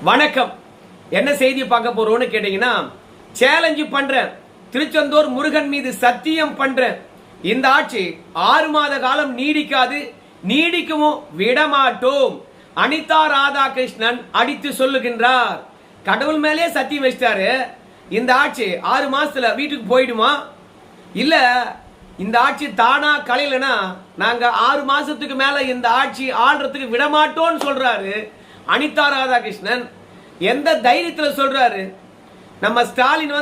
வணக்கம். என்ன செய்தி பார்க்க போறோம்னு கேட்டீங்கன்னா, சேலஞ்சு பண்றேன், திருச்செந்தூர் முருகன் மீது சத்தியம் பண்றேன், இந்த ஆட்சி 6 மாத காலம் நீடிக்காது, நீடிக்கவும் விடமாட்டோம். அனிதா ராதாகிருஷ்ணன் அடித்து சொல்லுகின்றார். கடவுள் மேலே சத்தியம் வச்சிட்டாரு. இந்த ஆட்சி 6 மாசத்துல வீட்டுக்கு போயிடுமா? இல்ல இந்த ஆட்சி தானா கலையிலனா நாங்க 6 மாசத்துக்கு மேல இந்த ஆட்சி ஆள்றதுக்கு விடமாட்டோம்னு சொல்றாரு அனிதா ராதாகிருஷ்ணன். எந்த தைரியத்தில் சொல்றாரு? நம்ம ஸ்டாலின்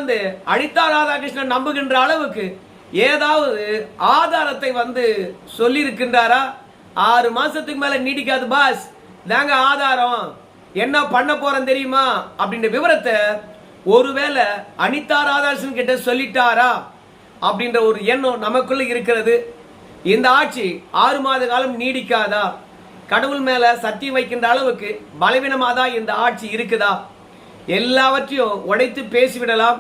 அனிதா ராதாகிருஷ்ணன் நம்புகின்ற அளவுக்கு ஏதாவது ஆதாரத்தை சொல்லி இருக்கின்றாரா? 6 மாசத்துக்கு மேல நீடிக்காது பாஸ், தாங்க ஆதாரம், என்ன பண்ண போறேன் தெரியுமா அப்படின்ற விவரத்தை ஒருவேளை அனிதா ராதாகிருஷ்ணன் கிட்ட சொல்லிட்டாரா அப்படின்ற ஒரு எண்ணம் நமக்குள்ள இருக்கிறது. இந்த ஆட்சி 6 மாத காலம் நீடிக்காதா? கடவுள் மேல சத்தியம் வைக்கின்ற அளவுக்கு பலவீனமாதான் இந்த ஆட்சி இருக்குதா? எல்லாவற்றையும் உடைத்து பேசிவிடலாம்.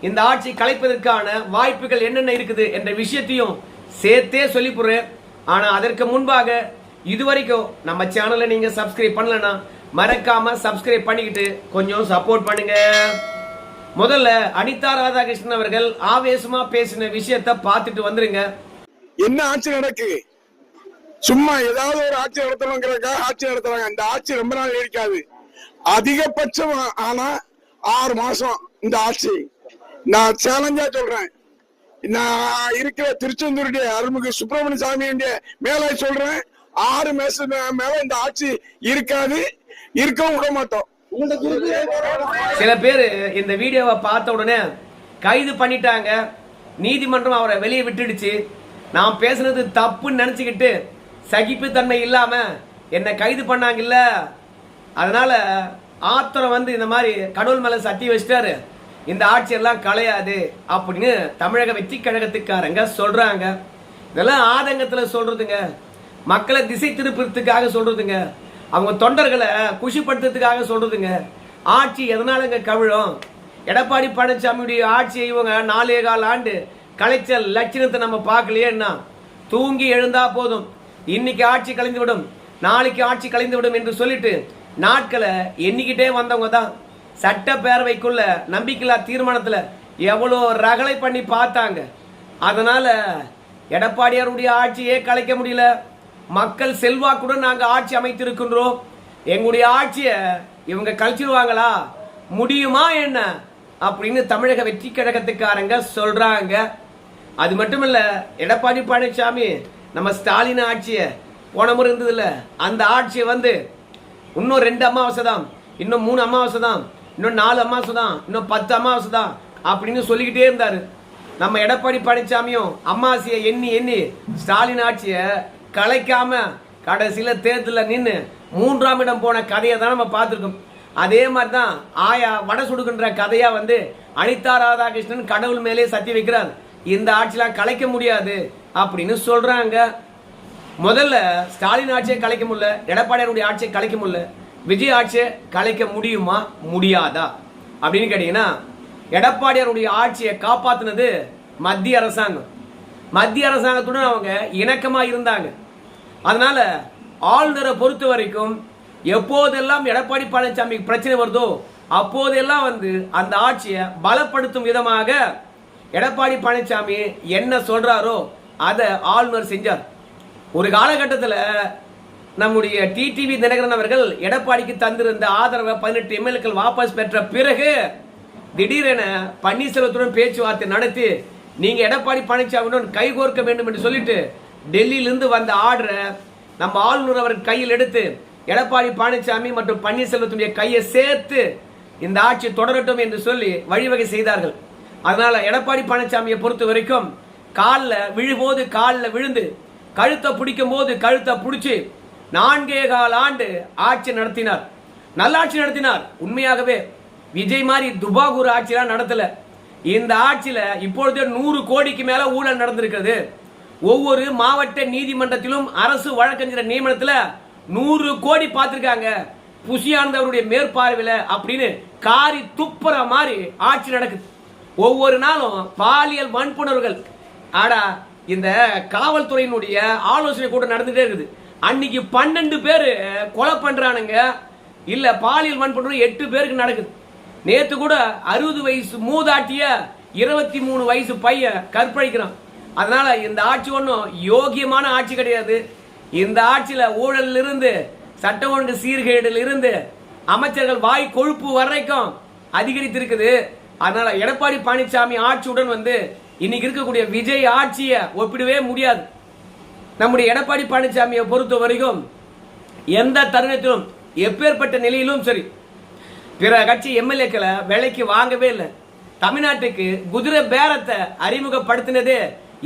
இந்த ஆட்சி கலைப்பதற்கான வாய்ப்புகள் என்னென்ன இருக்குது என்ற விஷயத்தையும் சேர்த்தே சொல்லி போடுறேன். ஆனா அதற்கு முன்பாக இதுவரைக்கும் நம்ம சேனலை நீங்க சப்ஸ்கிரைப் பண்ணலன்னா மறக்காம சப்ஸ்கிரைப் பண்ணிக்கிட்டு கொஞ்சம் சப்போர்ட் பண்ணுங்க. முதல்ல அனிதா ராதாகிருஷ்ணன் அவர்கள் ஆவேசமா பேசின விஷயத்தை பார்த்துட்டு வந்துருங்க. என்ன ஆட்சி நடக்கு? சும்மா ஏதாவது ஒரு ஆட்சி நடத்தணுங்கிறதுக்காக ஆட்சி நடத்துறாங்க. இந்த ஆட்சி ரொம்ப நாள் நீடிக்காது. அதிகபட்சம் ஆனா 6 மாசம் இந்த ஆட்சி. நான் சேலஞ்சா சொல்றேன். நான் இருக்கிற திருச்செந்தூருடைய அருள்மிகு சுப்பிரமணிய சாமியுடைய மேல சொல்றேன், 6 மாசம் மேல இந்த ஆட்சி இருக்காது, இருக்கவும் விட மாட்டோம். சில பேர் இந்த வீடியோவை பார்த்த உடனே கைது பண்ணிட்டாங்க, நீதிமன்றம் அவரை வெளியே விட்டுடுச்சு, நான் பேசுனது தப்புன்னு நினைச்சுக்கிட்டு சகிப்புத்தன்மை இல்லாம என்னை கைது பண்ணாங்கல்ல, அதனால ஆத்திரம் இந்த மாதிரி கடவுள் மேல சத்தியம் வச்சிட்டாரு, இந்த ஆட்சி எல்லாம் கலையாது அப்படின்னு தமிழக வெற்றி கழகத்துக்காரங்க சொல்றாங்க. இதெல்லாம் ஆதங்கத்துல சொல்றதுங்க, மக்களை திசை திருப்பறதுக்காக சொல்றதுங்க, அவங்க தொண்டர்களை குஷிப்படுத்துறதுக்காக சொல்றதுங்க. ஆட்சி எதனாலங்க கவிழும்? எடப்பாடி பழனிசாமியுடைய ஆட்சியை இவங்க 4.25 ஆண்டு கலைச்ச லட்சணத்தை நம்ம பார்க்கலையேன்னா, தூங்கி எழுந்தா போதும், இன்னைக்கு ஆட்சி கலைந்து விடும், நாளைக்கு ஆட்சி கலைந்து விடும் என்று சொல்லிட்டு நாட்களை எண்ணிக்கிட்டே வந்தவங்க தான். சட்டப்பேரவைக்குள்ள நம்பிக்கையில்லா தீர்மானத்துல எவ்வளோ ரகளை பண்ணி பார்த்தாங்க. அதனால எடப்பாடியாருடைய ஆட்சியே கலைக்க முடியல. மக்கள் செல்வாக்குடன் நாங்க ஆட்சி அமைத்திருக்கின்றோம், எங்களுடைய ஆட்சியை இவங்க கழிச்சிருவாங்களா, முடியுமா என்ன அப்படின்னு தமிழக வெற்றி கழகத்துக்காரங்க சொல்றாங்க. அது மட்டும் இல்ல, எடப்பாடி பழனிசாமி நம்ம ஸ்டாலின் ஆட்சியை போன முறை இருந்தது இல்ல, அந்த ஆட்சியை இன்னும் 2 அமாவாசை தான், இன்னும் 3 அமாவாசை தான், இன்னும் 4 அமாவாசை தான், இன்னும் 10 அமாவாசை தான் அப்படின்னு சொல்லிக்கிட்டே இருந்தாரு. நம்ம எடப்பாடி பழனிசாமியும் அமாவாசையை எண்ணி எண்ணி ஸ்டாலின் ஆட்சியை கலைக்காம கடைசியில தேர்தலில் நின்று 3ஆம் இடம் போன கதையை தான் நம்ம பார்த்துருக்கோம். அதே மாதிரி தான் ஆயா வடை சுடுகின்ற கதையா அனிதா ராதாகிருஷ்ணன் கடவுள் மேலே சத்தி வைக்கிறார், இந்த ஆட்சியெல்லாம் கலைக்க முடியாது அப்படின்னு சொல்றாங்க. முதல்ல ஸ்டாலின் ஆட்சியை கலைக்க முடியல, எடப்பாடியாருடைய ஆட்சியை கலைக்க முடியல, விஜய் ஆட்சியை கலைக்க முடியுமா முடியாதா அப்படின்னு கேட்டீங்கன்னா, எடப்பாடியாருடைய ஆட்சியை காப்பாத்தினது மத்திய அரசாங்கம். மத்திய அரசாங்கத்துடன் அவங்க இணக்கமா இருந்தாங்க. அதனால ஆளுநரை பொறுத்த வரைக்கும் எப்போதெல்லாம் எடப்பாடி பழனிசாமி பிரச்சனை வருதோ அப்போதெல்லாம் அந்த ஆட்சியை பலப்படுத்தும் விதமாக எடப்பாடி பழனிசாமி என்ன சொல்றாரோ அதை ஆளுநர் செஞ்சார். ஒரு காலகட்டத்தில் நம்முடைய டிடிவி தினகரன் அவர்கள் எடப்பாடிக்கு தந்திருந்த ஆதரவை 18 எம்எல்ஏக்கள் வாபஸ் பெற்ற பிறகு திடீரென பன்னீர்செல்வத்துடன் பேச்சுவார்த்தை நடத்தி நீங்க எடப்பாடி பழனிசாமியுடன் கைகோர்க்க வேண்டும் என்று சொல்லிட்டு டெல்லியிலிருந்து வந்த ஆர்டரை நம்ம ஆளுநர் அவர் கையில் எடுத்து எடப்பாடி பழனிசாமி மற்றும் பன்னீர்செல்வத்துடைய கையை சேர்த்து இந்த ஆட்சி தொடரட்டும் என்று சொல்லி வழிவகை செய்தார்கள். அதனால எடப்பாடி பழனிசாமியை பொறுத்த வரைக்கும் காலில் விழும்போது காலில் விழுந்து, கழுத்தை பிடிக்கும் போது கழுத்தை பிடிச்சி 4.25 ஆண்டு ஆட்சி நடத்தினார், நல்லாட்சி நடத்தினார். உண்மையாகவே விஜய் மாதிரி துபாகூர் ஆட்சியெல்லாம் நடத்தல. இந்த ஆட்சியில இப்பொழுது 100 கோடிக்கு மேல ஊழல் நடந்திருக்கிறது. ஒவ்வொரு மாவட்ட நீதிமன்றத்திலும் அரசு வழக்கறிஞர் நியமனத்தில் 100 கோடி பார்த்திருக்காங்க, புசியானவருடைய மேற்பார்வையில அப்படின்னு காரி துப்புற மாதிரி ஆட்சி நடக்குது. ஒவ்வொரு நாளும் பாலியல் வன்புணர்வுகள், ஆடா இந்த காவல்துறையினுடைய ஆலோசனை கூட்டம் நடந்துட்டே இருக்குது. அன்னைக்கு 12 பேர் கொலை பண்றானுங்க, இல்ல பாலியல் வன்புணர்வு 8 பேருக்கு நடக்குது. நேத்து கூட 60 வயசு மூதாட்டிய 23 வயசு பையன் கற்பழிக்கிறான். அதனால இந்த ஆட்சி ஒன்றும் யோகியமான ஆட்சி கிடையாது. இந்த ஆட்சியில ஊழல் இருந்து சட்ட ஒழுங்கு சீர்கேடில் இருந்து அமைச்சர்கள் வாய் கொழுப்பு வரைக்கும் அதிகரித்திருக்குது. அதனால எடப்பாடி பழனிசாமி ஆட்சியுடன் இன்னைக்கு இருக்கக்கூடிய விஜய் ஆட்சியை ஒப்பிடவே முடியாது. நம்முடைய எடப்பாடி பழனிசாமியை பொறுத்த வரைக்கும் எந்த தருணத்திலும் எப்பேற்பட்ட நிலையிலும் சரி பிற கட்சி எம்எல்ஏக்களை விலைக்கு வாங்கவே இல்லை. தமிழ்நாட்டுக்கு குதிரை பேரத்தை அறிமுகப்படுத்தினதே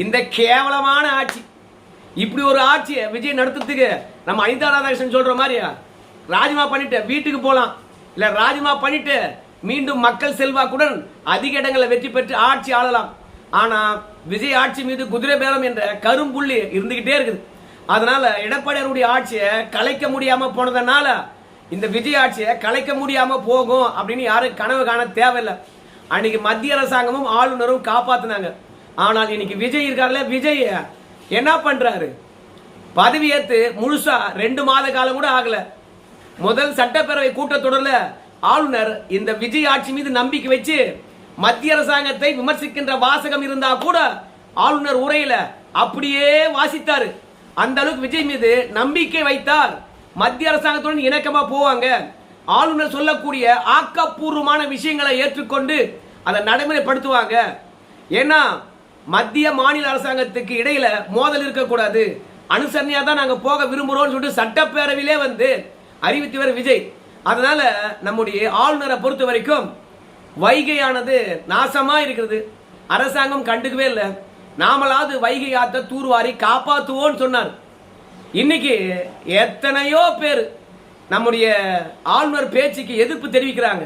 இந்த கேவலமான ஆட்சி. இப்படி ஒரு ஆட்சியை விஜய் நடத்துறதுக்கு நம்ம அனிதா ராதாகிருஷ்ணன் சொல்ற மாதிரி ராஜினாமா பண்ணிட்டு வீட்டுக்கு போலாம், இல்ல ராஜினாமா பண்ணிட்டு மீண்டும் மக்கள் செல்வாக்குடன் அதிக இடங்களை வெற்றி பெற்று ஆட்சி ஆளலாம். ஆனா விஜய் ஆட்சி மீது குதிரை பேரம் என்ற கரும்புள்ளி இருந்துகிட்டே இருக்குது. அதனால எடப்பாடியாருடைய ஆட்சியை கலைக்க முடியாம போனதுனால இந்த விஜய் ஆட்சியை கலைக்க முடியாம போகும் அப்படின்னு யாரும் கனவு காண தேவையில்லை. அன்னைக்கு மத்திய அரசாங்கமும் ஆளுநரும் காப்பாத்தினாங்க. ஆனால் இன்னைக்கு விஜய் இருக்காருல்ல, விஜய் என்ன பண்றாரு? பதவியேற்று முழுசா 2 மாத காலம் கூட ஆகல. முதல் சட்டப்பேரவை கூட்டத்தொடர்ல ஆளுநர் இந்த விஜய் ஆட்சி மீது நம்பிக்கை வச்சு மத்திய அரசாங்கத்தை விமர்சிக்கின்ற வாசகம் இருந்தா கூட ஆளுநர் உரையில அப்படியே வாசித்தாரு. அந்த அளவுக்கு விஜய் மீது நம்பிக்கை வைத்தார். மத்திய அரசாங்கத்துடன் இணக்கமா போவாங்க, ஆளுநர் சொல்லக்கூடிய ஆக்கப்பூர்வமான விஷயங்களை ஏற்றுக்கொண்டு அதை நடைமுறைப்படுத்துவாங்க. ஏன்னா மத்திய மாநில அரசாங்கத்துக்கு இடையில மோதல் இருக்கக்கூடாது, அனுசரணையா தான் நாங்க போக விரும்புறோம் சொல்லிட்டு சட்டப்பேரவையிலே அறிவித்தவர் விஜய். அதனால நம்முடைய ஆளுநரை பொறுத்த வரைக்கும் வைகையானது நாசமா இருக்கிறது. அரசாங்கம் கண்டுக்கவே இல்லை. நாமளாவது வைகை ஆத்த தூர்வாரி காப்பாற்றுவோம் சொன்னார். இன்னைக்கு எத்தனையோ பேர் நம்முடைய ஆளுநர் பேச்சுக்கு எதிர்ப்பு தெரிவிக்கிறாங்க.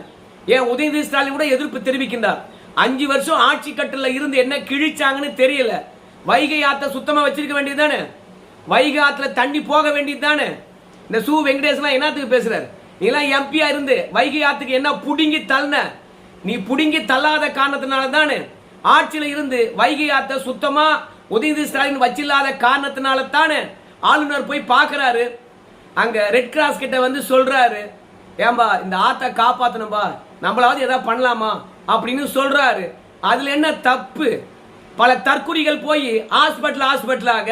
ஏன் உதயநிதி ஸ்டாலின் கூட எதிர்ப்பு தெரிவிக்கின்றார். 5 வருஷம் ஆட்சி கட்டல இருந்து என்ன கிழிச்சாங்கன்னு தெரியல. வைகை ஆத்த சுத்தமா வச்சிருக்க வேண்டியது தானே, வைகை ஆத்துல தண்ணி போக வேண்டியது தானே. இந்த சு வெங்கடேசன் என்னத்துக்கு பேசுறாரு? நீலாம் எம்பியா இருந்து வைகை ஆத்துக்கு என்ன புடுங்கி தள்ளின? நீ புடுங்கி தள்ளாத காரணத்தினால தானே ஆட்சியில இருந்து வைகை ஆத்த சுத்தமா உதயநிதி ஸ்டாலின் வச்சில்லாத காரணத்தினால தானே ஆளுநர் போய் பாக்குறாரு. அங்க ரெட் கிராஸ் கிட்ட சொல்றாரு, ஏம்பா இந்த ஆத்த காப்பாத்தணும்பா, நம்மளாவது ஏதாவது பண்ணலாமா அப்படின்னு சொல்றாரு. அதுல என்ன தப்பு? பல தற்குறிகள் போய் ஹாஸ்பிட்டலாக,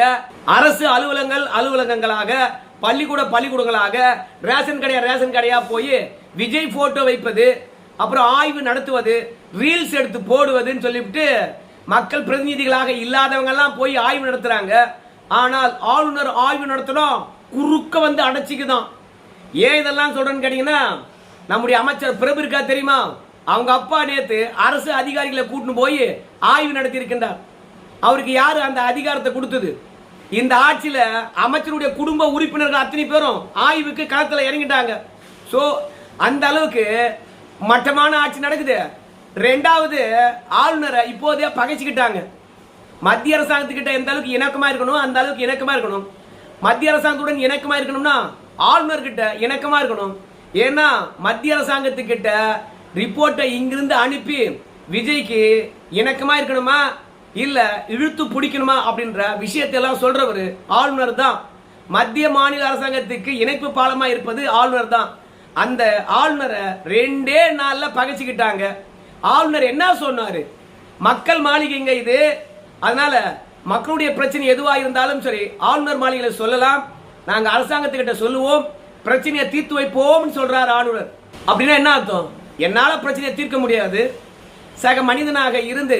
அரசு அலுவலகங்களாக, பள்ளிக்கூடங்களாக, ரேஷன் கடையா போய் விஜய் போட்டோ வைப்பது, அப்புறம் ஆய்வு நடத்துவது, ரீல்ஸ் எடுத்து போடுவதுன்னு சொல்லிவிட்டு மக்கள் பிரதிநிதிகளாக இல்லாதவங்க எல்லாம் போய் ஆய்வு நடத்துறாங்க. ஆனால் ஆளுநர் ஆய்வு நடத்தணும் குறுக்க அடைச்சிக்குதான். ஏன் இதெல்லாம் சொல்றேன்னு கேட்டீங்கன்னா, நம்முடைய அமைச்சர் பிரபு இருக்கா தெரியுமா? அவங்க அப்பா நேத்து அரசு அதிகாரிகளை கூட்டின்னு போய் ஆய்வு நடத்தி இருக்கின்றார். அவருக்கு யாரு அந்த அதிகாரத்தை கொடுத்தது? இந்த ஆட்சியில அமைச்சருடைய குடும்ப உறுப்பினர்கள் அத்தனை பேரும் ஆய்வுக்கு களத்துல இறங்கிட்டாங்க. சோ அந்த அளவுக்கு மட்டமான ஆட்சி நடக்குது. 2வது ஆளுநரை இப்போதே பகைச்சுக்கிட்டாங்க. மத்திய அரசாங்கத்துக்கிட்ட எந்த அளவுக்கு இணக்கமா இருக்கணும் அந்த அளவுக்கு இணக்கமா இருக்கணும். மத்திய அரசாங்கத்துடன் இணக்கமா இருக்கணும்னா ஆளுநர் கிட்ட இணக்கமா இருக்கணும். ஏன்னா மத்திய அரசாங்கத்துக்கிட்ட ரிப்போர்ட்டை இங்கிருந்து அனுப்பி விஜய்க்கு இணக்கமா இருக்கணுமா இல்ல இழுத்து பிடிக்கணுமா அப்படின்ற விஷயத்தை எல்லாம் சொல்றவர் ஆளுநர் தான். மத்திய மாநில அரசாங்கத்துக்கு இணைப்பு பாலமா இருப்பது ஆளுநர் தான். அந்த ஆளுநரை 2 நாள்ல பகைச்சுக்கிட்டாங்க. ஆளுநர் என்ன சொன்னாரு? மக்கள் மாளிகைங்க இது, அதனால மக்களுடைய பிரச்சனை எதுவா இருந்தாலும் சரி ஆளுநர் மாளிகையில சொல்லலாம், நாங்க அரசாங்கத்துக்கிட்ட சொல்லுவோம், பிரச்சனையை தீர்த்து வைப்போம் சொல்றாரு ஆளுநர். அப்படின்னா என்ன அர்த்தம்? என்னால பிரச்சனையை தீர்க்க முடியாது, சக மனிதனாக இருந்து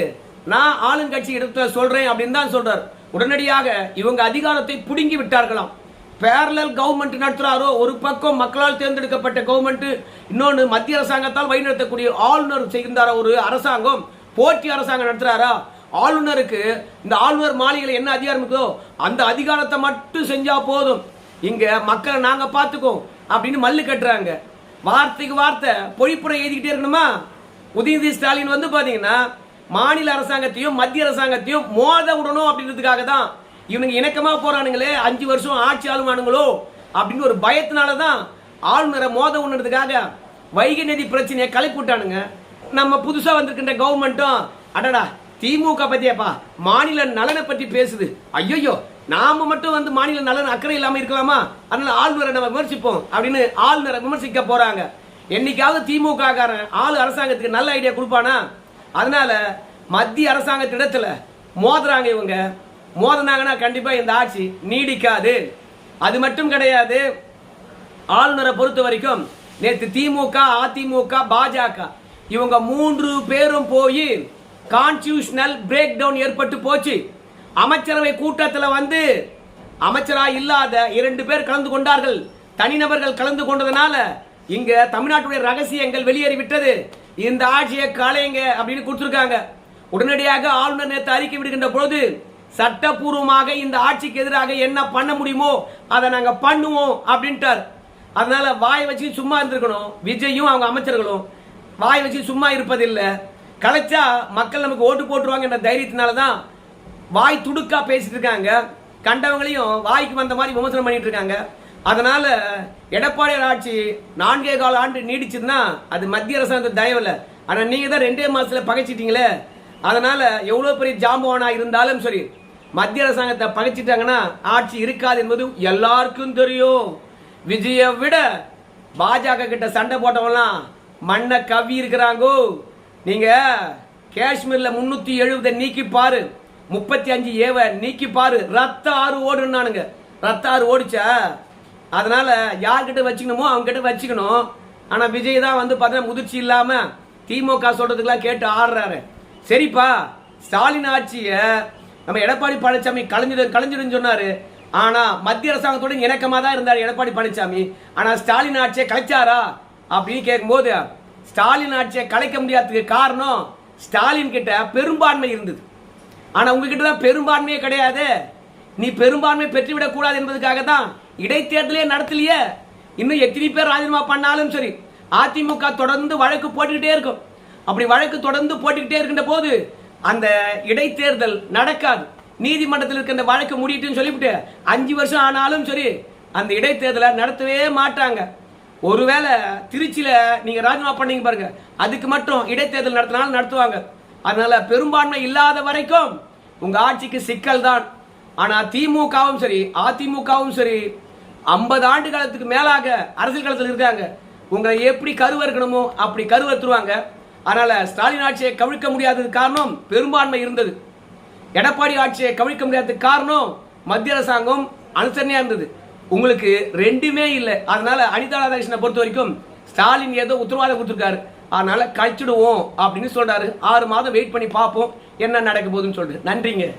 நான் ஆளுங்கட்சி இடத்துல சொல்றேன் அப்படின்னு தான் சொல்றாரு. உடனடியாக இவங்க அதிகாரத்தை புடுங்கி விட்டார்களாம். பேரலல் கவர்மெண்ட் நடத்துறாரோ, ஒரு பக்கம் மக்களால் தேர்ந்தெடுக்கப்பட்ட கவர்மெண்ட், இன்னொன்று மத்திய அரசாங்கத்தால் வழிநடத்தக்கூடிய ஆளுநர் செய்கின்றாரா ஒரு அரசாங்கம், போட்டி அரசாங்கம் நடத்துறாரா? ஆளுநருக்கு இந்த ஆளுநர் மாளிகையில் என்ன அதிகாரம் இருக்கோ அந்த அதிகாரத்தை மட்டும் செஞ்சா போதும், இங்க மக்களை நாங்க பாத்துக்கோம் அப்படின்னு மல்லு கட்டுறாங்க. வார்த்தைக்கு வார்த்தை பொழிப்புரை எழுதிக்கிட்டே இருக்கணுமா? உதயநிதி ஸ்டாலின் பாத்தீங்கன்னா மாநில அரசாங்கத்தையும் மத்திய அரசாங்கத்தையும் மோத விடணும் அப்படின்றதுக்காக தான் இவனுங்க இணக்கமா போறானுங்களே, 5 வருஷம் ஆட்சி ஆளுமானுங்களோ அப்படின்னு ஒரு பயத்தினாலதான் ஆளுநரை மோத விடுறதுக்காக வைகை நதி பிரச்சனையை கலப்பி விட்டானுங்க. நம்ம புதுசா வந்திருக்கின்ற கவர்மெண்ட்டும் அடடா திமுக பத்தியாப்பா மாநில நலனை பற்றி பேசுது, ஐயோ நாம மட்டும் வந்து மாநில நலன் அக்கறை இல்லாம இருக்கலாமா? அதனால ஆளுநரை நம்ம விமர்சிப்போம் அப்படின்னு ஆளுநரை விமர்சிக்க போறாங்க. என்னைக்காவது திமுக காரன் அரசாங்கத்துக்கு நல்ல ஐடியா கொடுப்பானா? அதனால மத்திய அரசாங்கத்திடத்துல மோதுறாங்க. இவங்க மோதினாங்கன்னா கண்டிப்பா இந்த ஆட்சி நீடிக்காது. அது மட்டும் கிடையாது, ஆளுநரை பொறுத்த வரைக்கும் நேற்று திமுக, அதிமுக, பாஜக இவங்க 3 பேரும் போய் கான்ஸ்டிடியூஷனல் பிரேக் டவுன் ஏற்பட்டு போச்சு. அமைச்சரவை கூட்டத்தில் வந்து அமைச்சரா இல்லாத 2 பேர் கலந்து கொண்டார்கள். தனிநபர்கள் கலந்து கொண்டதனால இங்க தமிழ்நாட்டுடைய ரகசியங்கள் வெளியேறிவிட்டது. இந்த ஆட்சியை கலைங்க அப்படின்னு கொடுத்திருக்காங்க. உடனடியாக ஆளுநர் நேற்று அறிக்கை விடுகின்ற பொழுது சட்டப்பூர்வமாக இந்த ஆட்சிக்கு எதிராக என்ன பண்ண முடியுமோ அதை நாங்க பண்ணுவோம் அப்படின்ட்டார். அதனால வாய் வச்சு சும்மா இருந்திருக்கணும். விஜயும் அவங்க அமைச்சர்களும் வாய் வச்சு சும்மா இருப்பதில்லை. கலைச்சா மக்கள் நமக்கு ஓட்டு போட்டுருவாங்க என்ற தைரியத்தினாலதான் வாய் துடுக்கா பேசிட்டு இருக்காங்க. கண்டவங்களையும் வாய்க்கு வந்த மாதிரி விமர்சனம் பண்ணிட்டு இருக்காங்க. அதனால எடப்பாடி ஆட்சி 4.25 ஆண்டு நீடிச்சதுன்னா அது மத்திய அரசாங்க தயவுல. ஆனா நீங்க தான் 2 மாசத்துல பகைச்சிட்டீங்களே. அதனால எவ்வளவு பெரிய ஜாம்பவானா இருந்தாலும் சரி, மத்திய அரசாங்கத்தை பகைச்சிட்டாங்கன்னா ஆட்சி இருக்காது என்பது எல்லாருக்கும் தெரியும். விஜய விட பாஜக கிட்ட சண்டை போட்டவங்களாம் மண்ணை கவ்வி இருக்கிறாங்கோ. நீங்க காஷ்மீர்ல 370 நீக்கி பாரு, 35 ஏவ நீக்கி பாரு, ரத்த ஆறு ஓடுனானுங்க. ரத்த ஆறு ஓடிச்சா? அதனால யார்கிட்ட வச்சுக்கணுமோ அவங்க கிட்ட வச்சுக்கணும். ஆனா விஜய் தான் வந்து பார்த்தா முதிர்ச்சி இல்லாம திமுக சொல்றதுக்கெல்லாம் கேட்டு ஆடுறாரு. சரிப்பா, ஸ்டாலின் ஆட்சிய நம்ம எடப்பாடி பழனிசாமி கலைஞ்சிடும் சொன்னாரு. ஆனா மத்திய அரசாங்கத்தோட இணக்கமா தான் இருந்தார் எடப்பாடி பழனிசாமி. ஆனா ஸ்டாலின் ஆட்சியை கலைச்சாரா அப்படின்னு கேட்கும்போது, ஸ்டாலின் ஆட்சியை கலைக்க முடியாததுக்கு காரணம் ஸ்டாலின் கிட்ட பெரும்பான்மை இருந்தது. ஆனா உங்ககிட்ட தான் பெரும்பான்மையே கிடையாது. நீ பெரும்பான்மை பெற்றுவிடக் கூடாது என்பதற்காக தான் இடைத்தேர்தலே நடத்தலையே. இன்னும் எத்தனை பேர் ராஜினாமா பண்ணாலும் சரி, அதிமுக தொடர்ந்து வழக்கு போட்டுக்கிட்டே இருக்கும். அப்படி வழக்கு தொடர்ந்து போட்டுக்கிட்டே இருக்கின்ற போது அந்த இடைத்தேர்தல் நடக்காது. நீதிமன்றத்தில் இருக்கின்ற வழக்கு முடிட்டுன்னு சொல்லிவிட்டு 5 வருஷம் ஆனாலும் சரி அந்த இடைத்தேர்தலை நடத்தவே மாட்டாங்க. ஒருவேளை திருச்சியில நீங்க ராஜினாமா பண்ணீங்க பாருங்க, அதுக்கு மட்டும் இடைத்தேர்தல் நடத்தினாலும் நடத்துவாங்க. அதனால பெரும்பான்மை இல்லாத வரைக்கும் உங்க ஆட்சிக்கு சிக்கல் தான். ஆனா திமுகவும் சரி அதிமுகவும் சரி 50 ஆண்டு காலத்துக்கு மேலாக அரசியல் களத்தில் இருக்காங்க. உங்களை எப்படி கருவறுக்கணுமோ அப்படி கருவறுத்துருவாங்க. அதனால ஸ்டாலின் ஆட்சியை கவிழ்க்க முடியாதது காரணம் பெரும்பான்மை இருந்தது. எடப்பாடி ஆட்சியை கவிழ்க்க முடியாததுக்கு காரணம் மத்திய அரசாங்கம் அனுசரணையா இருந்தது. உங்களுக்கு 2மே இல்லை. அதனால அனிதா ராதாகிருஷ்ணனை பொறுத்த வரைக்கும் ஸ்டாலின் ஏதோ உத்தரவாதம் கொடுத்திருக்காரு. அதனால கழிச்சிடுவோம் அப்படின்னு சொல்றாரு. 6 மாதம் வெயிட் பண்ணி பார்ப்போம் என்ன நடக்க போகுதுன்னு சொல்லிட்டு. நன்றிங்க.